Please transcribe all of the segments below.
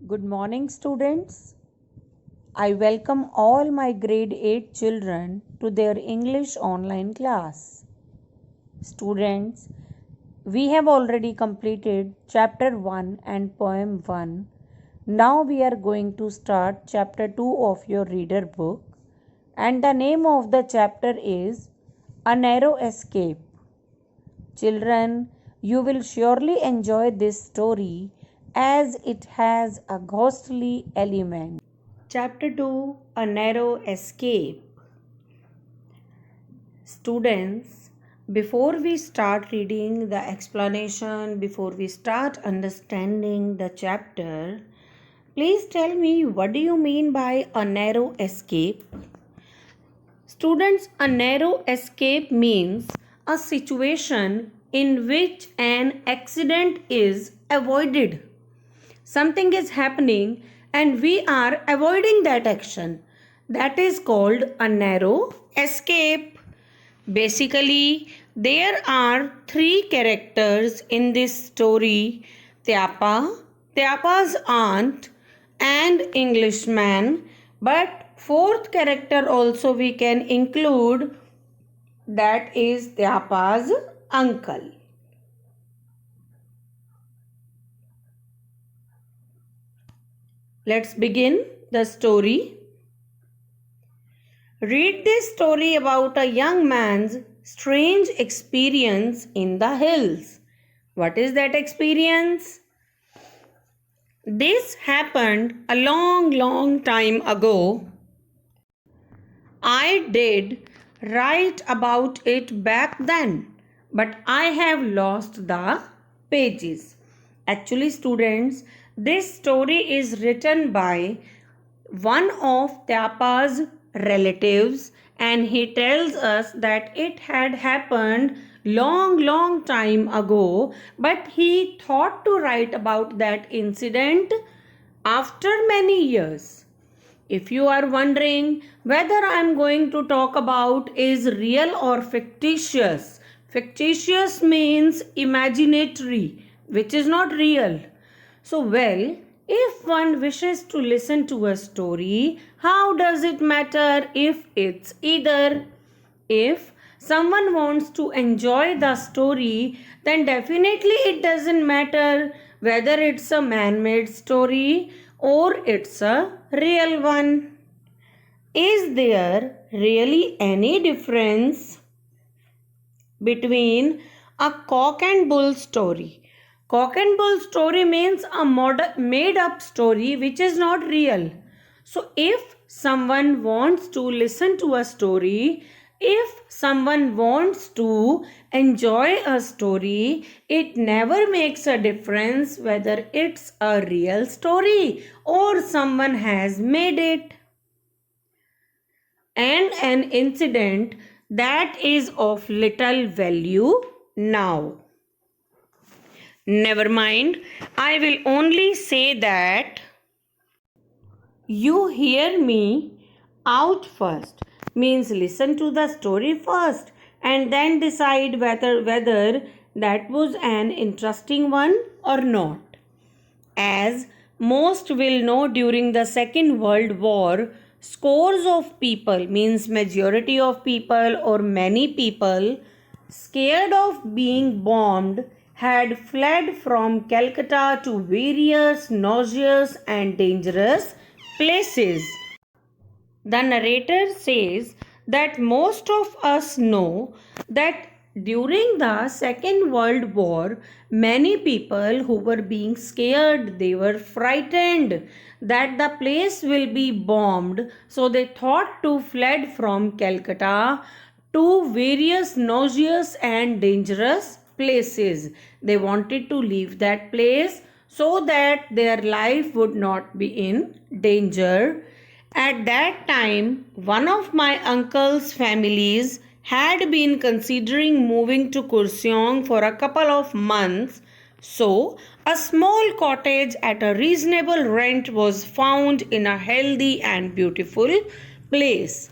Good morning, students. I welcome all my grade 8 children to their English online class. Students, we have already completed chapter 1 and poem 1. Now we are going to start chapter 2 of your reader book, and the name of the chapter is A Narrow Escape. Children, you will surely enjoy this story as it has a ghostly element. Chapter 2, A Narrow Escape. Students, before we start reading the explanation, before we start understanding the chapter, please tell me, what do you mean by a narrow escape? Students, a narrow escape means a situation in which an accident is avoided. Something is happening and we are avoiding that action. That is called a narrow escape. Basically, there are three characters in this story: Tyapa, Tyapa's aunt, and Englishman. But fourth character also we can include, that is Tyapa's uncle. Let's begin the story. Read this story about a young man's strange experience in the hills. What is that experience? This happened a long time ago. I did write about it back then, but I have lost the pages. Actually, students, this story is written by one of Tyapa's relatives, and he tells us that it had happened long time ago, but he thought to write about that incident after many years. If you are wondering whether I am going to talk about is real or fictitious, fictitious means imaginatory, which is not real. So, well, if one wishes to listen to a story, how does it matter if it's either? If someone wants to enjoy the story, then definitely it doesn't matter whether it's a man-made story or it's a real one. Is there really any difference between a cock and bull story? Cock and bull story means a made up story which is not real. So if someone wants to listen to a story, if someone wants to enjoy a story, it never makes a difference whether it's a real story or someone has made it. And an incident that is of little value now. Never mind, I will only say that you hear me out first, means listen to the story first and then decide whether that was an interesting one or not. As most will know, during the Second World War, scores of people, means majority of people or many people, scared of being bombed, had fled from Calcutta to various nauseous and dangerous places. The narrator says that most of us know that during the Second World War, many people who were being scared, they were frightened that the place will be bombed, so they thought to fled from Calcutta to various nauseous and dangerous places. They wanted to leave that place so that their life would not be in danger. At that time, one of my uncle's families had been considering moving to Kurseong for a couple of months, so a small cottage at a reasonable rent was found in a healthy and beautiful place.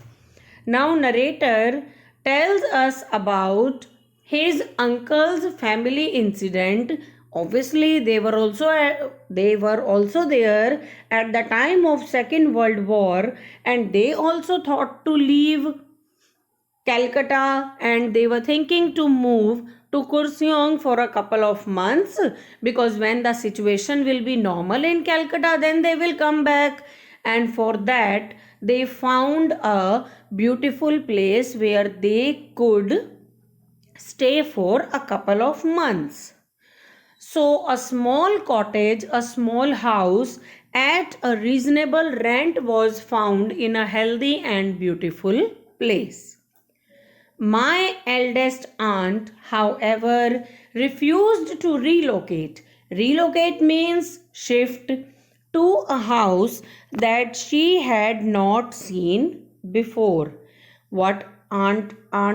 Now, narrator tells us about his uncle's family incident Obviously, they were also there at the time of Second World War, and they also thought to leave Calcutta, and they were thinking to move to Kurseong for a couple of months, because when the situation will be normal in Calcutta, then they will come back. And for that, they found a beautiful place where they could stay for a couple of months. So, a small cottage, a small house at a reasonable rent was found in a healthy and beautiful place. My eldest aunt, however, refused to relocate. Relocate means shift to a house that she had not seen before. What aunt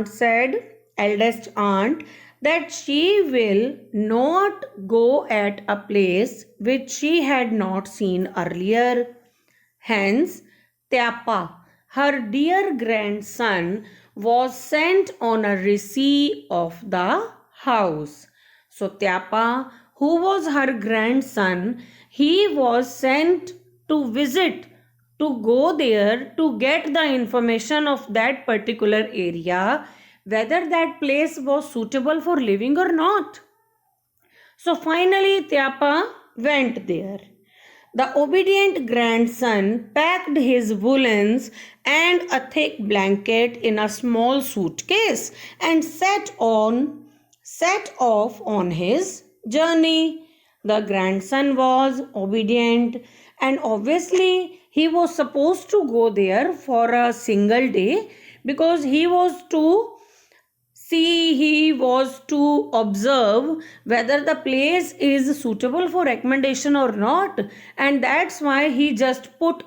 said, eldest aunt, that she will not go at a place which she had not seen earlier. Hence, Tyapa, her dear grandson, was sent on a receipt of the house. So, Tyapa, who was her grandson, he was sent to visit, to go there to get the information of that particular area, whether that place was suitable for living or not. So finally, Tyapa went there. The obedient grandson packed his woolens and a thick blanket in a small suitcase and set off on his journey. The grandson was obedient, and obviously he was supposed to go there for a single day, because he was to observe whether the place is suitable for recommendation or not, and that's why he just put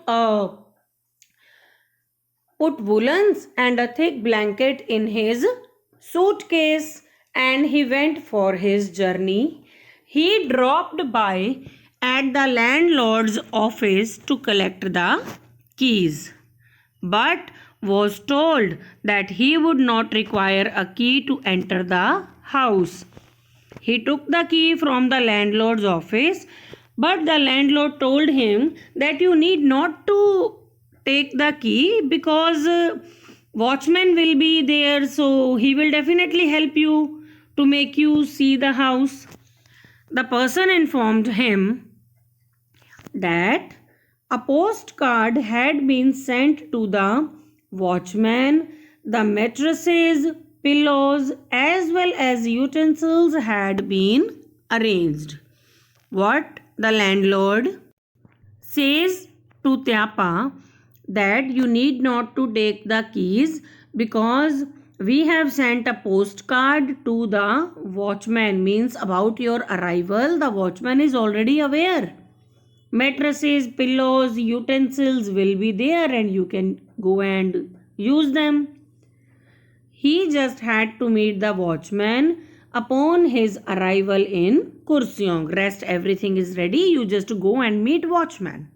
woolens and a thick blanket in his suitcase, and he went for his journey. He dropped by at the landlord's office to collect the keys, but was told that he would not require a key to enter the house. He took the key from the landlord's office, but the landlord told him that you need not to take the key, because watchman will be there, so he will definitely help you to make you see the house. The person informed him that a postcard had been sent to the watchman. The mattresses, pillows, as well as utensils had been arranged. What the landlord says to Tyapa, that you need not to take the keys, because we have sent a postcard to the watchman, means about your arrival the watchman is already aware. Mattresses, pillows, utensils will be there and you can go and use them. He just had to meet the watchman upon his arrival in Kurseong. Rest everything is ready, you just go and meet watchman.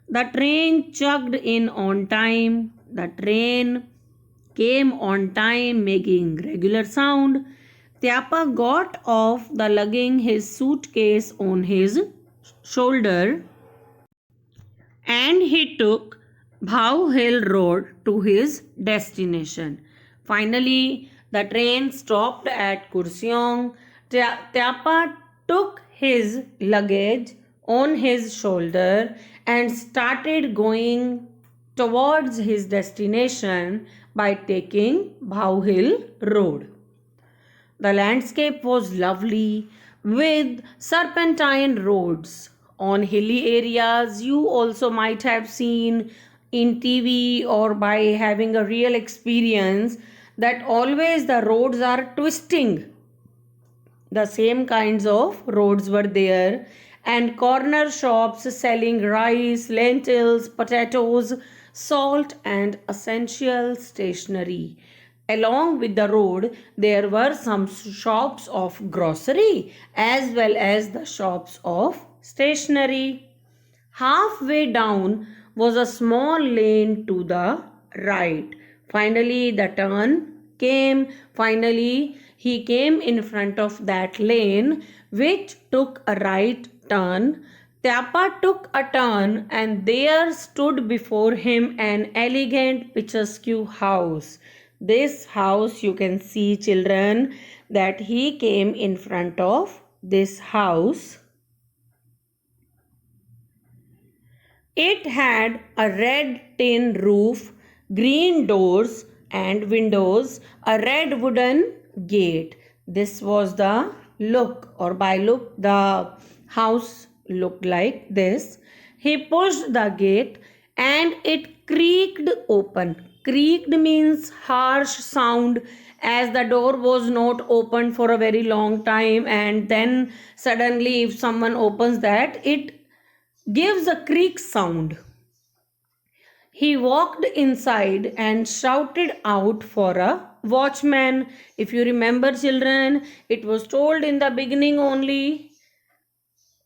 The train chugged in on time. The train came on time, making regular sound. Tyapa got off the lugging his suitcase on his shoulder, and he took Bhau Hill Road to his destination. Finally, the train stopped at Kurseong. Tyapa took his luggage on his shoulder and started going towards his destination by taking Bhau Hill Road. The landscape was lovely with serpentine roads. On hilly areas, you also might have seen in TV or by having a real experience that always the roads are twisting. The same kinds of roads were there, and corner shops selling rice, lentils, potatoes, salt, and essential stationery. Along with the road, there were some shops of grocery as well as the shops of stationery. Halfway down was a small lane to the right. Finally, the turn came. Finally, he came in front of that lane which took a right turn. Tyapa took a turn and there stood before him an elegant picturesque house. This house, you can see, children, that he came in front of this house. It had a red tin roof, green doors and windows, a red wooden gate. This was the look, or by look the house looked like this. He pushed the gate and it creaked open. Creaked means harsh sound, as the door was not opened for a very long time, and then suddenly if someone opens that, it gives a creak sound. He walked inside and shouted out for a watchman. If you remember, children, it was told in the beginning only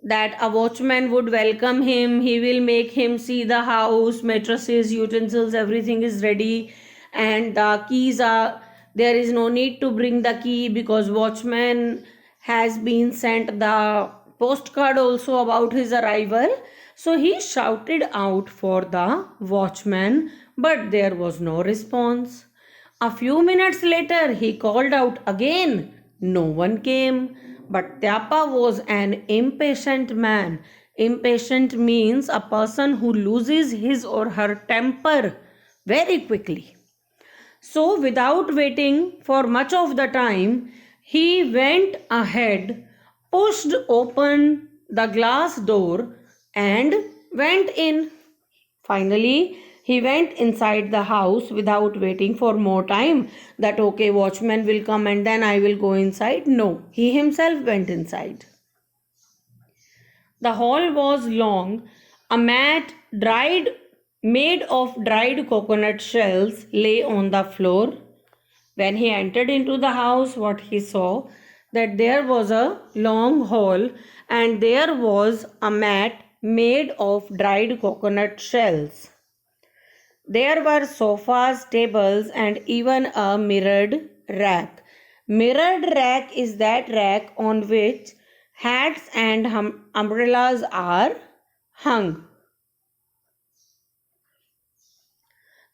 that a watchman would welcome him. He will make him see the house, mattresses, utensils, everything is ready, and the keys are there. Is no need to bring the key because watchman has been sent the postcard also about his arrival. So he shouted out for the watchman, but there was no response. A few minutes later, he called out again. No one came. But Tyapa was an impatient man. Impatient means a person who loses his or her temper very quickly. So, without waiting for much of the time, he went ahead, pushed open the glass door, and went in. Finally, he went inside the house without waiting for more time that okay, watchman will come and then I will go inside. No, he himself went inside. The hall was long. A mat made of dried coconut shells lay on the floor. When he entered into the house, what he saw, that there was a long hall and there was a mat made of dried coconut shells. There were sofas, tables, and even a mirrored rack. Mirrored rack is that rack on which hats and umbrellas are hung.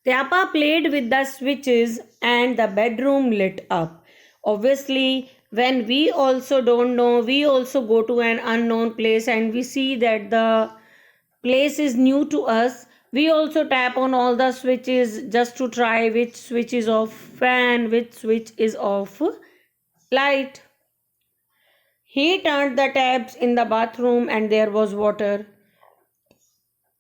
Tyapa played with the switches and the bedroom lit up. Obviously, when we also don't know, we also go to an unknown place and we see that the place is new to us. We also tap on all the switches just to try which switch is off fan, which switch is off light. He turned the taps in the bathroom and there was water.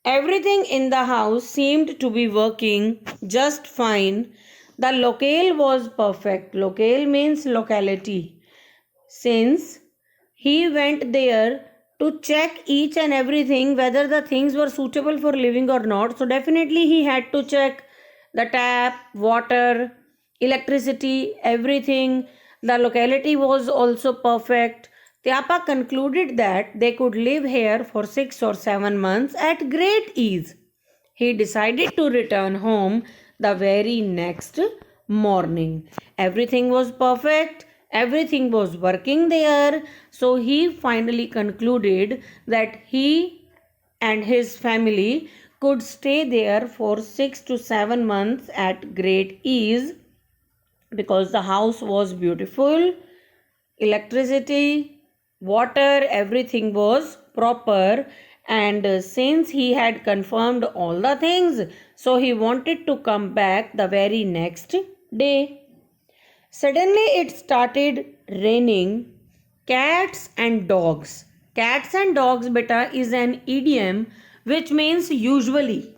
Everything in the house seemed to be working just fine. The locale was perfect. Locale means locality. Since he went there to check each and everything whether the things were suitable for living or not. So definitely he had to check the tap, water, electricity, everything. The locality was also perfect. Tyapa concluded that they could live here for 6 or 7 months at great ease. He decided to return home the very next morning. Everything was perfect. Everything was working there. So he finally concluded that he and his family could stay there for 6 to 7 months at great ease because the house was beautiful, electricity, water, everything was proper. And since he had confirmed all the things, so he wanted to come back the very next day. Suddenly it started raining cats and dogs. Cats and dogs, beta, is an idiom which means usually.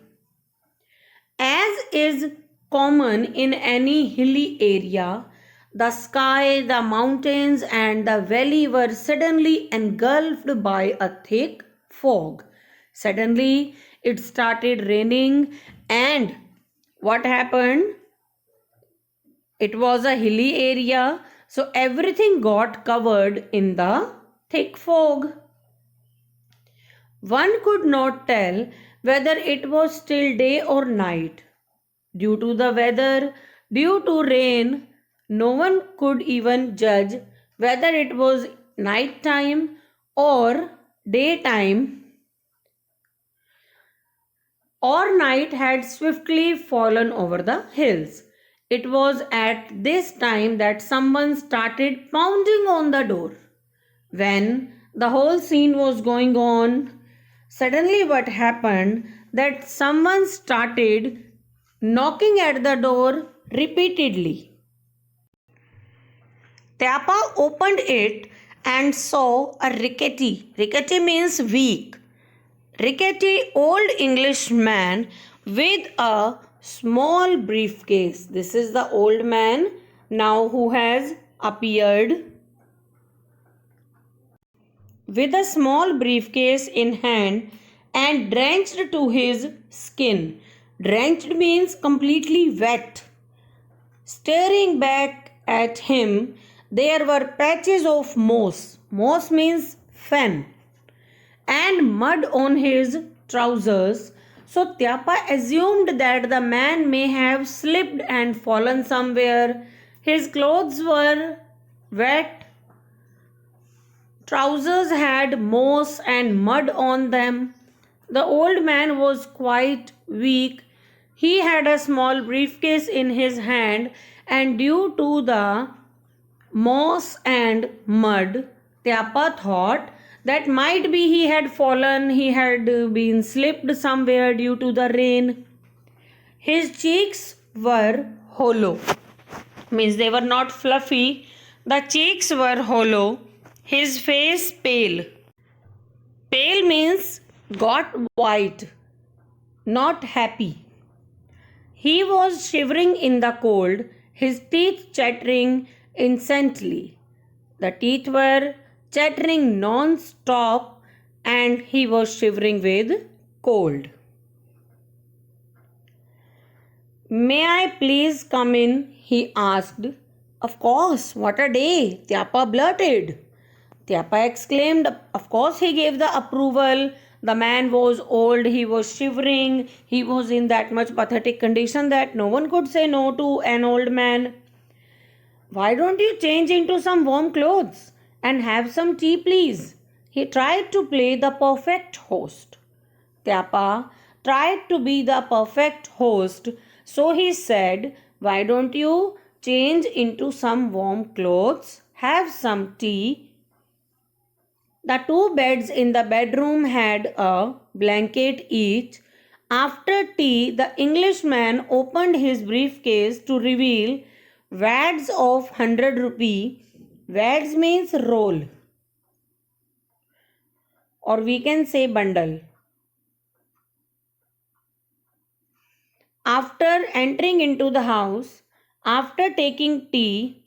As is common in any hilly area, the sky, the mountains, and the valley were suddenly engulfed by a thick fog. Suddenly it started raining, and what happened? It was a hilly area, so everything got covered in the thick fog. One could not tell whether it was still day or night. Due to the weather, due to rain, No one could even judge whether it was night time or daytime, or night had swiftly fallen over the hills. It was at this time that someone started pounding on the door. When the whole scene was going on, suddenly what happened that someone started knocking at the door repeatedly. Tyapa opened it and saw a rickety means weak, rickety old English man with a small briefcase. This is the old man now who has appeared with a small briefcase in hand and drenched to his skin. Drenched means completely wet. Staring back at him, there were patches of moss. Moss means fen, and mud on his trousers. So Tyapa assumed that the man may have slipped and fallen somewhere. His clothes were wet, trousers had moss and mud on them. The old man was quite weak. He had a small briefcase in his hand, and due to the moss and mud, Tyapa thought that might be he had fallen, he had been slipped somewhere due to the rain. His cheeks were hollow, means they were not fluffy, the cheeks were hollow, his face pale. Pale means got white, not happy. He was shivering in the cold, his teeth chattering incessantly. The teeth were chattering non-stop and he was shivering with cold. May I please come in? He asked. Of course, what a day, Tyapa blurted. Tyapa exclaimed. Of course, he gave the approval. The man was old, he was shivering, he was in that much pathetic condition that no one could say no to an old man. Why don't you change into some warm clothes and have some tea, please? He tried to play the perfect host. Tyapa tried to be the perfect host, so he said, why don't you change into some warm clothes, have some tea? The two beds in the bedroom had a blanket each. After tea, the Englishman opened his briefcase to reveal wads of 100 rupee. Wads means roll, or we can say bundle. After entering into the house, after taking tea,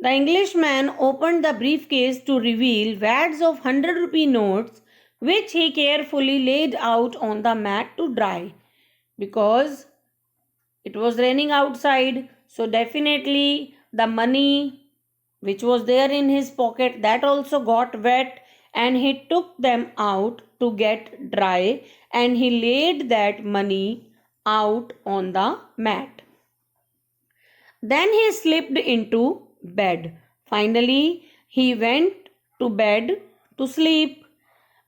the Englishman opened the briefcase to reveal wads of 100 rupee notes, which he carefully laid out on the mat to dry, because it was raining outside. So definitely the money which was there in his pocket, that also got wet, and he took them out to get dry and he laid that money out on the mat. Then he slipped into bed. Finally, he went to bed to sleep,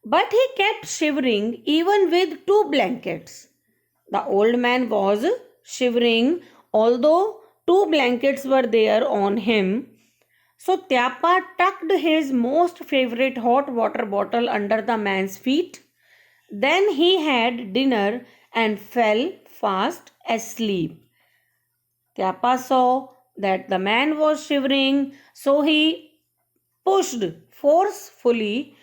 but he kept shivering even with two blankets. The old man was shivering, although two blankets were there on him. So Tyapa tucked his most favorite hot water bottle under the man's feet. Then he had dinner and fell fast asleep. Tyapa saw that the man was shivering, so he forcefully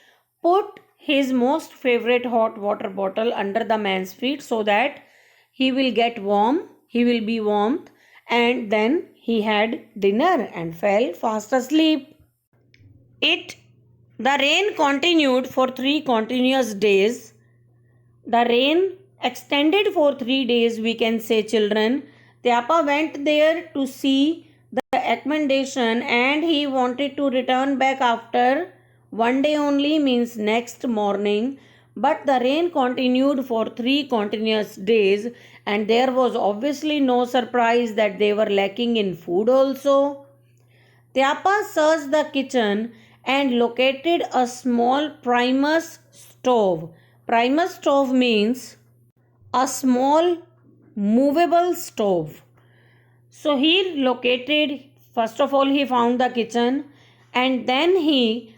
put his most favorite hot water bottle under the man's feet so that he will get warm, he will be warmed, and then he had dinner and fell fast asleep. The rain continued for 3 continuous days. The rain extended for 3 days, we can say, children. Tyapa went there to see the accommodation and he wanted to return back after one day only, means next morning. But the rain continued for 3 continuous days, and there was obviously no surprise that they were lacking in food also. Tyapa searched the kitchen and located a small Primus stove. Primus stove means a small movable stove. So he located, first of all, he found the kitchen, and then he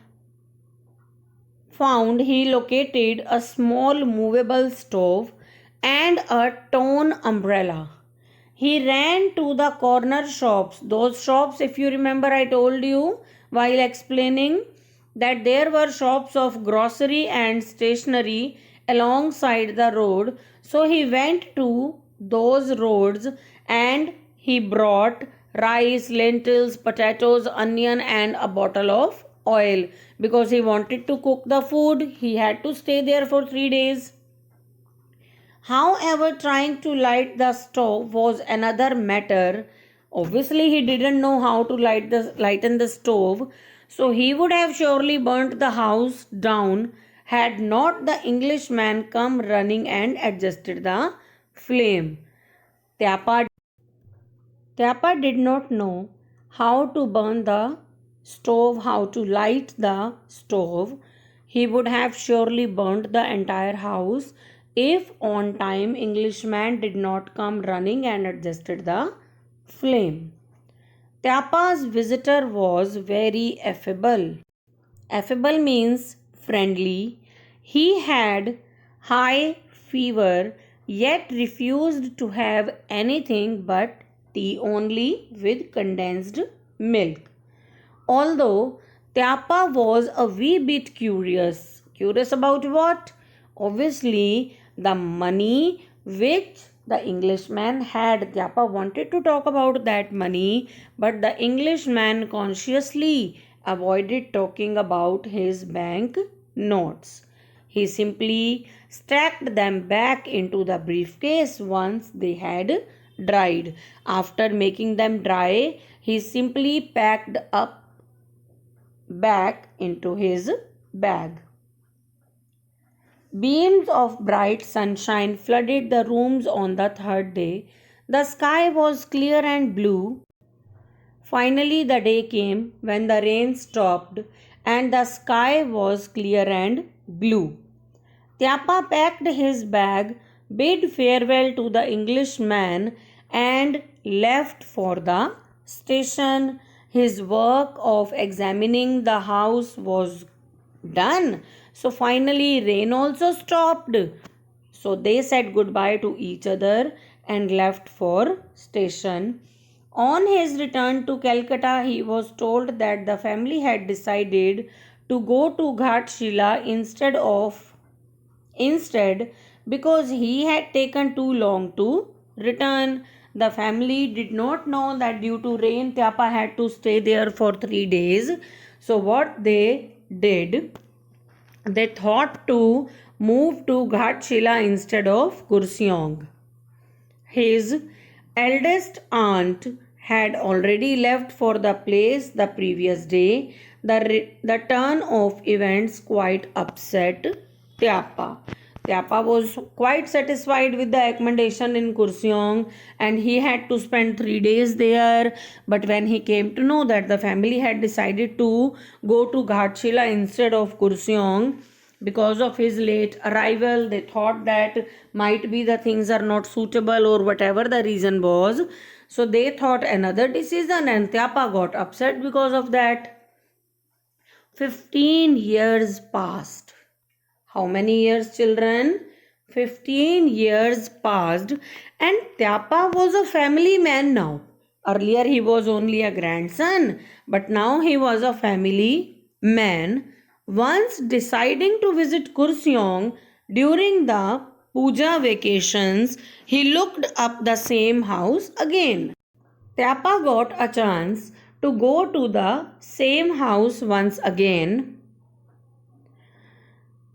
located a small movable stove and a torn umbrella. He ran to the corner shops. Those shops, if you remember, I told you while explaining that there were shops of grocery and stationery alongside the road. So he went to those roads and he brought rice, lentils, potatoes, onion, and a bottle of oil because he wanted to cook the food. He had to stay there for 3 days. However, trying to light the stove was another matter. Obviously, he didn't know how to lighten the stove, so he would have surely burnt the house down had not the Englishman come running and adjusted the flame. Tyapa did not know how to burn the stove, how to light the stove. He would have surely burnt the entire house if on time Englishman did not come running and adjusted the flame. Tyapa's visitor was very affable. Affable means friendly. He had high fever yet refused to have anything but tea only with condensed milk. Although Tyapa was a wee bit curious. Curious about what? Obviously, the money which the Englishman had. Tyapa wanted to talk about that money, but the Englishman consciously avoided talking about his bank notes. He simply stacked them back into the briefcase once they had dried. After making them dry, he simply packed up back into his bag. Beams of bright sunshine flooded the rooms on the third day. The sky was clear and blue. Finally, the day came when the rain stopped and the sky was clear and blue. Tyapa packed his bag, bid farewell to the Englishman, and left for the station. His work of examining the house was done. So finally, rain also stopped. So they said goodbye to each other and left for station. On his return to Calcutta, he was told that the family had decided to go to Ghatshila instead because he had taken too long to return. The family did not know that due to rain, Tyapa had to stay there for 3 days. So what they did, they thought to move to Ghatshila instead of Kurseong. His eldest aunt had already left for the place the previous day. The turn of events quite upset Tyapa. Tyapa was quite satisfied with the accommodation in Kurseong and he had to spend 3 days there. But when he came to know that the family had decided to go to Ghatshila instead of Kurseong, because of his late arrival, they thought that might be the things are not suitable or whatever the reason was. So they thought another decision and Tyapa got upset because of that. 15 years passed. How many years, children? 15 years passed and Tyapa was a family man now. Earlier he was only a grandson, but now he was a family man. Once deciding to visit Kurseong during the puja vacations, he looked up the same house again. Tyapa got a chance to go to the same house once again.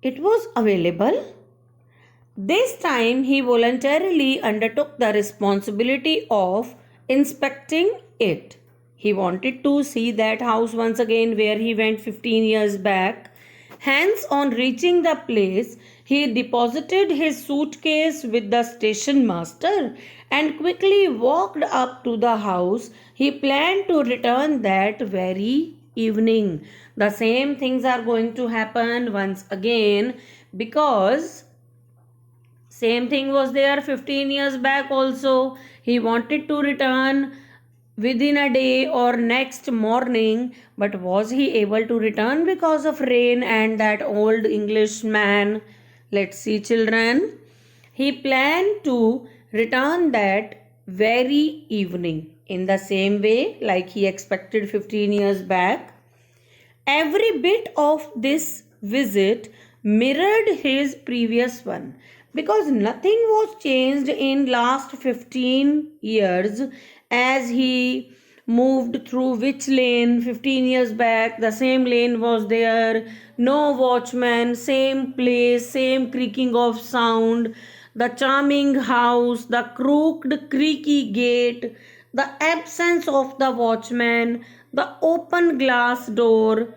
It was available. This time he voluntarily undertook the responsibility of inspecting it. He wanted to see that house once again where he went 15 years back. Hence, on reaching the place, He deposited his suitcase with the station master and quickly walked up to the house. He planned to return that very evening. The same things are going to happen once again, because same thing was there 15 years back also. He wanted to return within a day or next morning, but was he able to return because of rain and that old Englishman? Let's see, children. He planned to return that very evening in the same way like he expected 15 years back. Every bit of this visit mirrored his previous one, because nothing was changed in last 15 years. As he moved through which lane 15 years back, the same lane was there, no watchman, same place, same creaking of sound, the charming house, the crooked creaky gate, the absence of the watchman, the open glass door,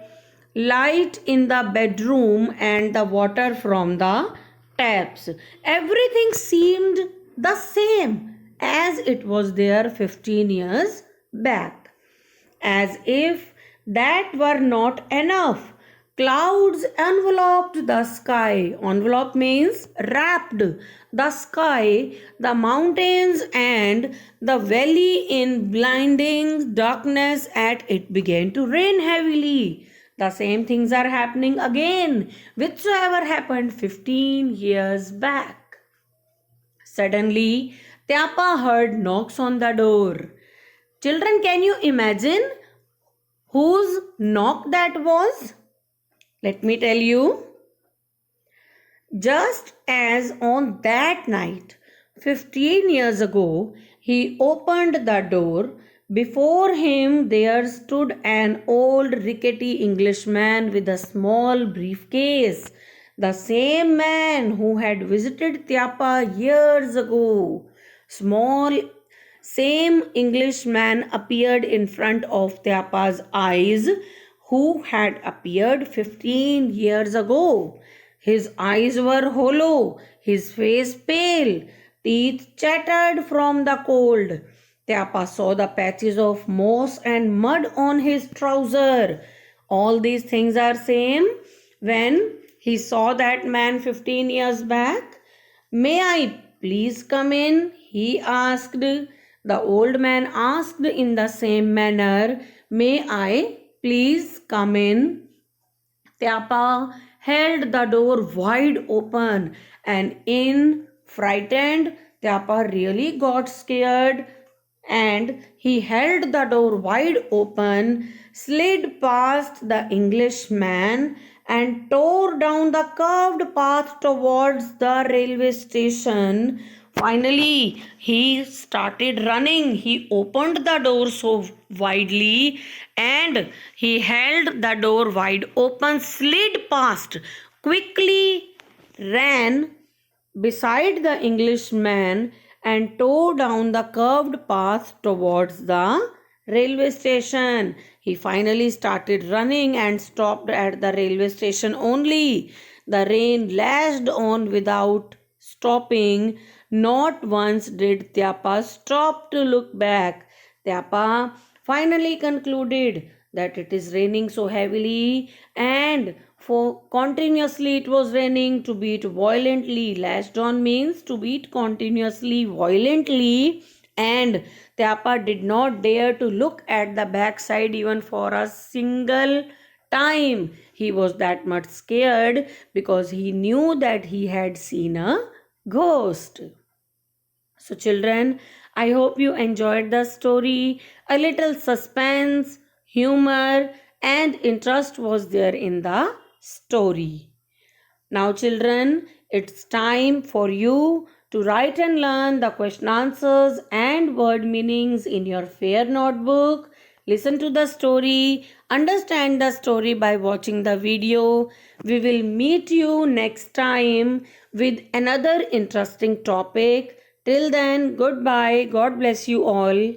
light in the bedroom, and the water from the taps. Everything seemed the same as it was there 15 years back. As if that were not enough, clouds enveloped the sky. Envelope means wrapped the sky, the mountains, and the valley in blinding darkness. At it began to rain heavily. The same things are happening again, whichsoever happened 15 years back. Suddenly, Tyapa heard knocks on the door. Children, can you imagine whose knock that was? Let me tell you. Just as on that night, 15 years ago, he opened the door. Before him there stood an old rickety Englishman with a small briefcase. The same man who had visited Tyapa years ago. Same Englishman appeared in front of Tyapa's eyes, who had appeared 15 years ago. His eyes were hollow, his face pale, teeth chattered from the cold. Tyapa saw the patches of moss and mud on his trouser. All these things are same when he saw that man 15 years back. May I please come in? He asked. The old man asked in the same manner, May I please come in? Tyapa held the door wide open, and in frightened, Tyapa really got scared, and he held the door wide open, slid past the Englishman, and tore down the curved path towards the railway station. Finally, he started running. He opened the door so widely, and he held the door wide open, slid past, quickly ran beside the Englishman, and tore down the curved path towards the railway station. He finally started running and stopped at the railway station only. The rain lashed on without stopping. Not once did Tyapa stop to look back. Tyapa finally concluded that it is raining so heavily, and for continuously it was raining, to beat violently. Lashed on means to beat continuously violently, and Tyapa did not dare to look at the backside even for a single time. He was that much scared because he knew that he had seen a ghost. So, children, I hope you enjoyed the story. A little suspense, humor, and interest was there in the story. Now, children, it's time for you to write and learn the question answers and word meanings in your fair notebook. Listen to the story, understand the story by watching the video. We will meet you next time with another interesting topic. Till then, goodbye. God bless you all.